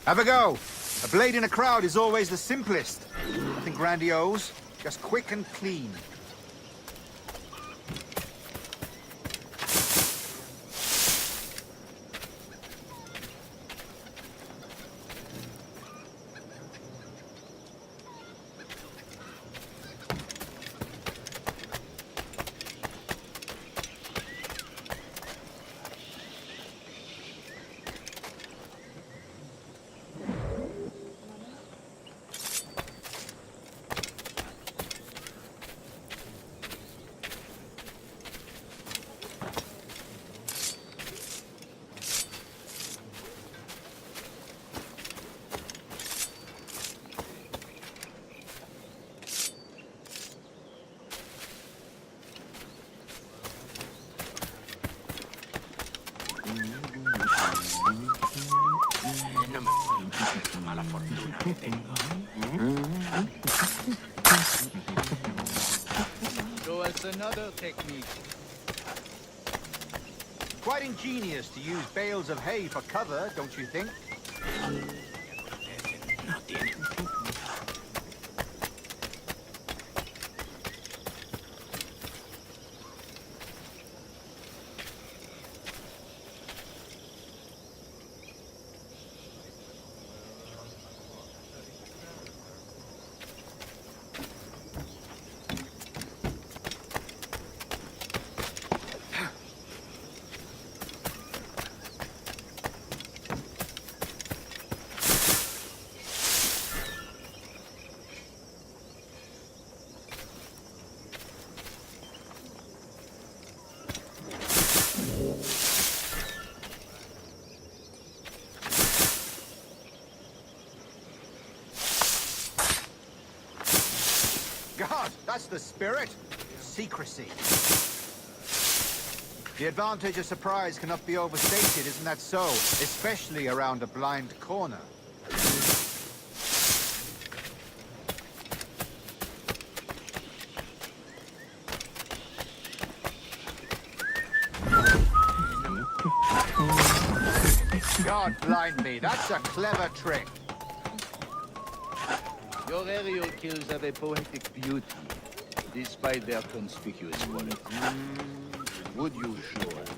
Have a go. A blade in a crowd is always the simplest. Nothing grandiose, just quick and clean. Show us another technique. Quite ingenious to use bales of hay for cover, don't you think? God, that's the spirit. Secrecy. The advantage of surprise cannot be overstated, isn't that so? Especially around a blind corner. God blind me, that's a clever trick. Your aerial kills have a poetic beauty, despite their conspicuous quality. Would you show us?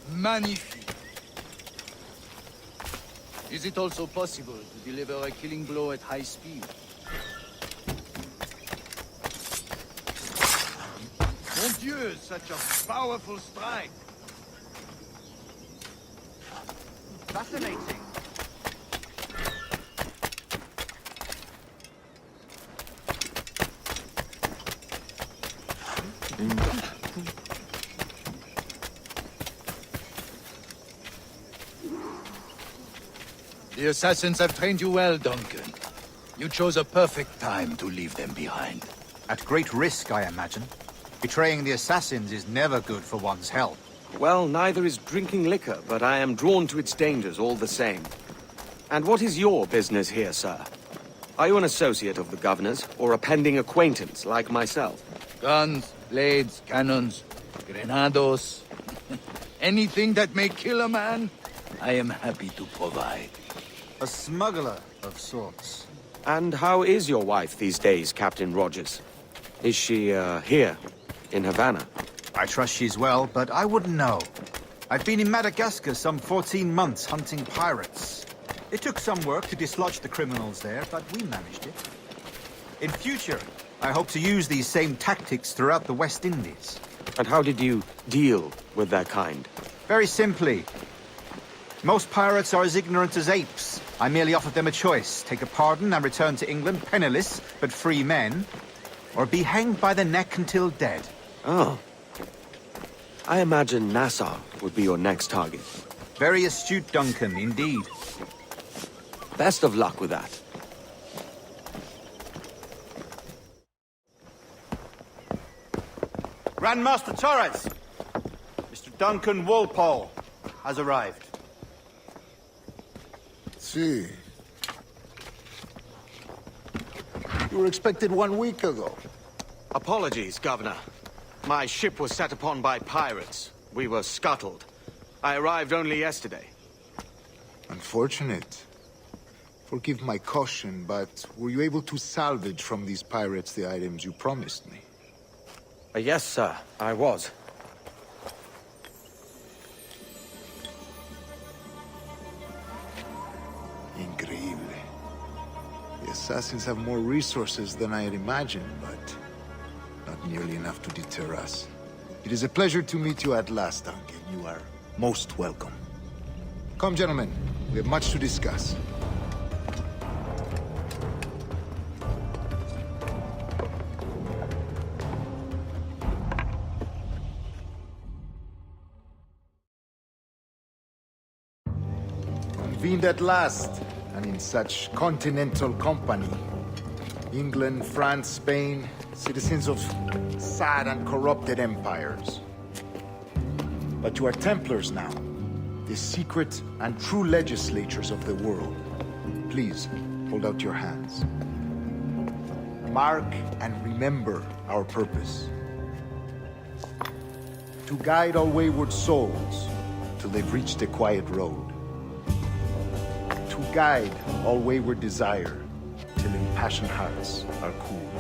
Magnifique. Is it also possible to deliver a killing blow at high speed? Mon Dieu, such a powerful strike! Fascinating. The assassins have trained you well, Duncan. You chose a perfect time to leave them behind. At great risk, I imagine. Betraying the assassins is never good for one's health. Well, neither is drinking liquor, but I am drawn to its dangers all the same. And what is your business here, sir? Are you an associate of the governor's, or a pending acquaintance like myself? Guns, blades, cannons, grenados. Anything that may kill a man, I am happy to provide. A smuggler of sorts. And how is your wife these days, Captain Rogers? Is she, here, in Havana? I trust she's well, but I wouldn't know. I've been in Madagascar some 14 months hunting pirates. It took some work to dislodge the criminals there, but we managed it. In future, I hope to use these same tactics throughout the West Indies. And how did you deal with their kind? Very simply. Most pirates are as ignorant as apes. I merely offered them a choice. Take a pardon and return to England penniless, but free men. Or be hanged by the neck until dead. Oh. I imagine Nassau would be your next target. Very astute, Duncan, indeed. Best of luck with that. Grandmaster Torres! Mr. Duncan Walpole has arrived. See. You were expected 1 week ago. Apologies, Governor. My ship was set upon by pirates. We were scuttled. I arrived only yesterday. Unfortunate. Forgive my caution, but were you able to salvage from these pirates the items you promised me? Yes, sir, I was. Increíble. The assassins have more resources than I had imagined, but not nearly enough to deter us. It is a pleasure to meet you at last, Duncan. You are most welcome. Come, gentlemen. We have much to discuss. Convened at last, and in such continental company. England, France, Spain, citizens of sad and corrupted empires. But you are Templars now, the secret and true legislators of the world. Please, hold out your hands. Mark and remember our purpose. To guide all wayward souls till they've reached a quiet road. To guide all wayward desire till impassioned hearts are cool.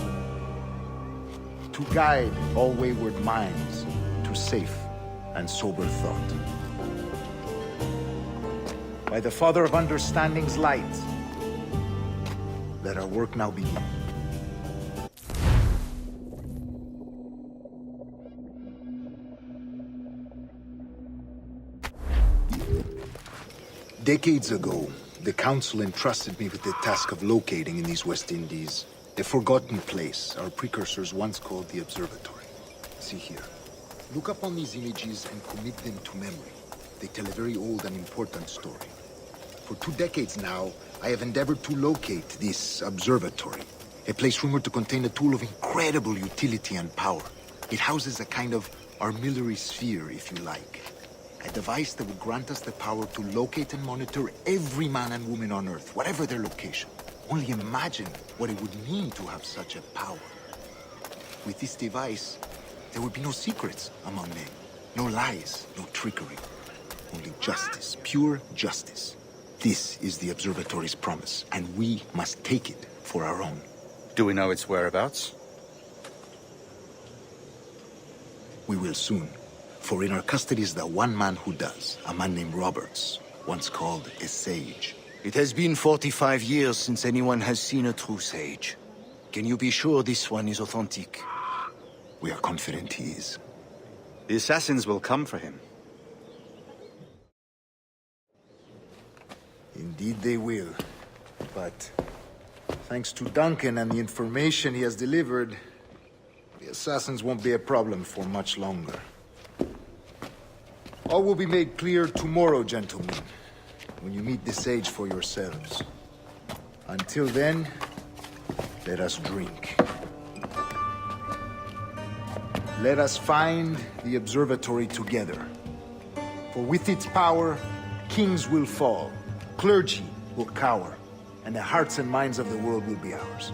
To guide all wayward minds to safe and sober thought. By the Father of Understanding's light, let our work now begin. Decades ago, the Council entrusted me with the task of locating in these West Indies a forgotten place our precursors once called the Observatory. See here. Look upon these images and commit them to memory. They tell a very old and important story. For 2 decades now, I have endeavored to locate this observatory, a place rumored to contain a tool of incredible utility and power. It houses a kind of armillary sphere, if you like. A device that would grant us the power to locate and monitor every man and woman on Earth, whatever their location. Only imagine what it would mean to have such a power. With this device, there would be no secrets among men. No lies, no trickery. Only justice, pure justice. This is the Observatory's promise, and we must take it for our own. Do we know its whereabouts? We will soon. For in our custody is the one man who does, a man named Roberts, once called a sage. It has been 45 years since anyone has seen a true sage. Can you be sure this one is authentic? We are confident he is. The assassins will come for him. Indeed they will. But thanks to Duncan and the information he has delivered, the assassins won't be a problem for much longer. All will be made clear tomorrow, gentlemen, when you meet the sage for yourselves. Until then, let us drink. Let us find the observatory together. For with its power, kings will fall, clergy will cower, and the hearts and minds of the world will be ours.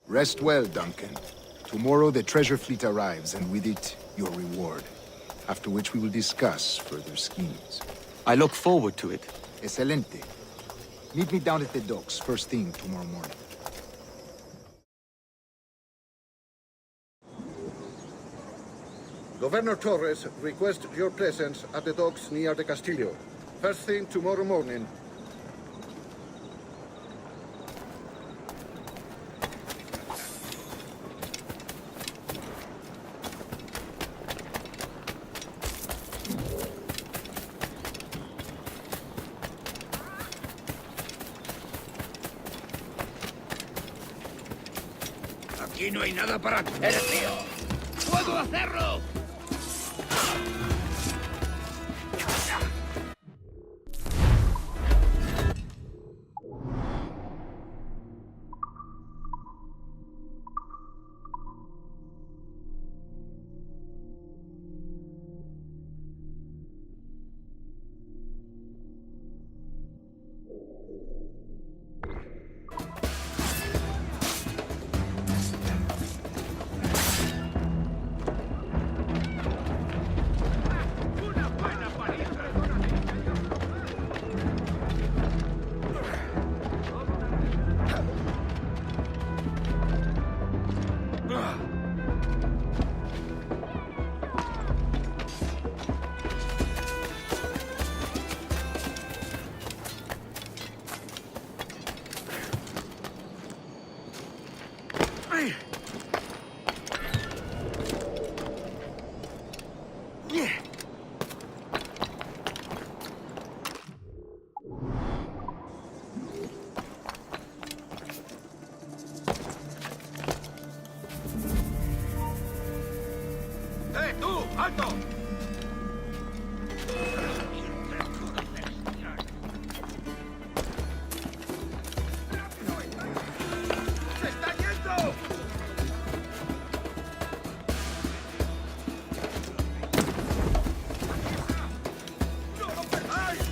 Rest well, Duncan. Tomorrow the treasure fleet arrives, and with it, your reward. After which we will discuss further schemes. I look forward to it. Excelente. Meet me down at the docks first thing tomorrow morning. Governor Torres requests your presence at the docks near the Castillo. First thing tomorrow morning. Aquí no hay nada para hacer, tío. ¡Puedo hacerlo! ¡Tú! ¡Alto! ¡Se está yendo! ¡No lo perdáis!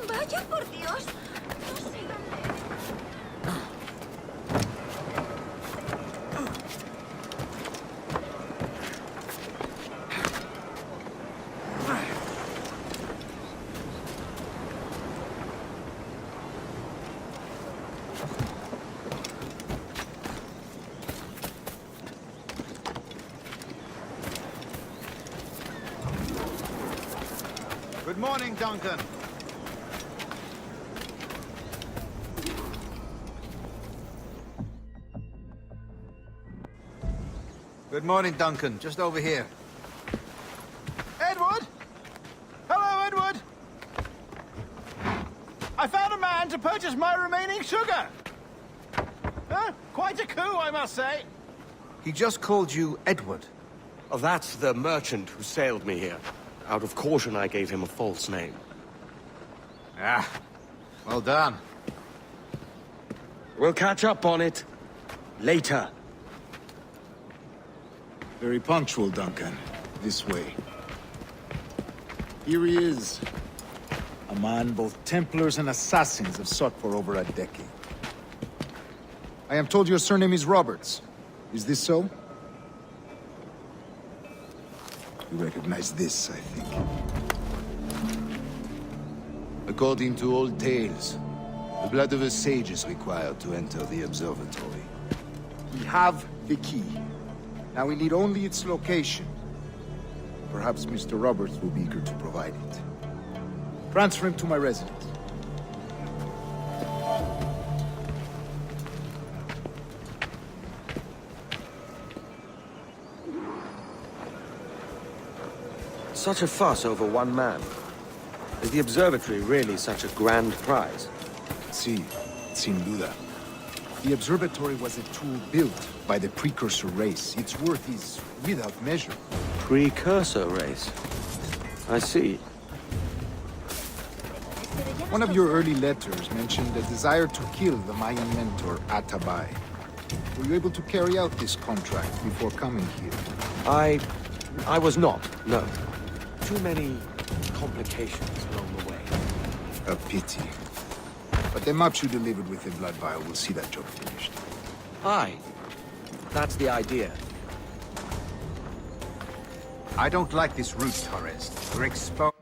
Vaya por Dios. No sé dónde. Good morning, Duncan. Good morning, Duncan. Just over here. Edward? Hello, Edward! I found a man to purchase my remaining sugar! Huh? Quite a coup, I must say. He just called you Edward. Oh, that's the merchant who sailed me here. Out of caution, I gave him a false name. Ah, well done. We'll catch up on it later. Very punctual, Duncan. This way. Here he is. A man both Templars and Assassins have sought for over a decade. I am told your surname is Roberts. Is this so? You recognize this, I think. According to old tales, the blood of a sage is required to enter the observatory. We have the key. Now we need only its location. Perhaps Mr. Roberts will be eager to provide it. Transfer him to my residence. Such a fuss over one man. Is the observatory really such a grand prize? Sí, sin duda. The observatory was a tool built by the precursor race. Its worth is without measure. Precursor race. I see. One of your early letters mentioned a desire to kill the Mayan mentor, Atabay. Were you able to carry out this contract before coming here? I was not, no. Too many complications along the way. A pity. But the maps you delivered with the blood vial will see that job finished. Aye. That's the idea. I don't like this route, Torres. We're exposed.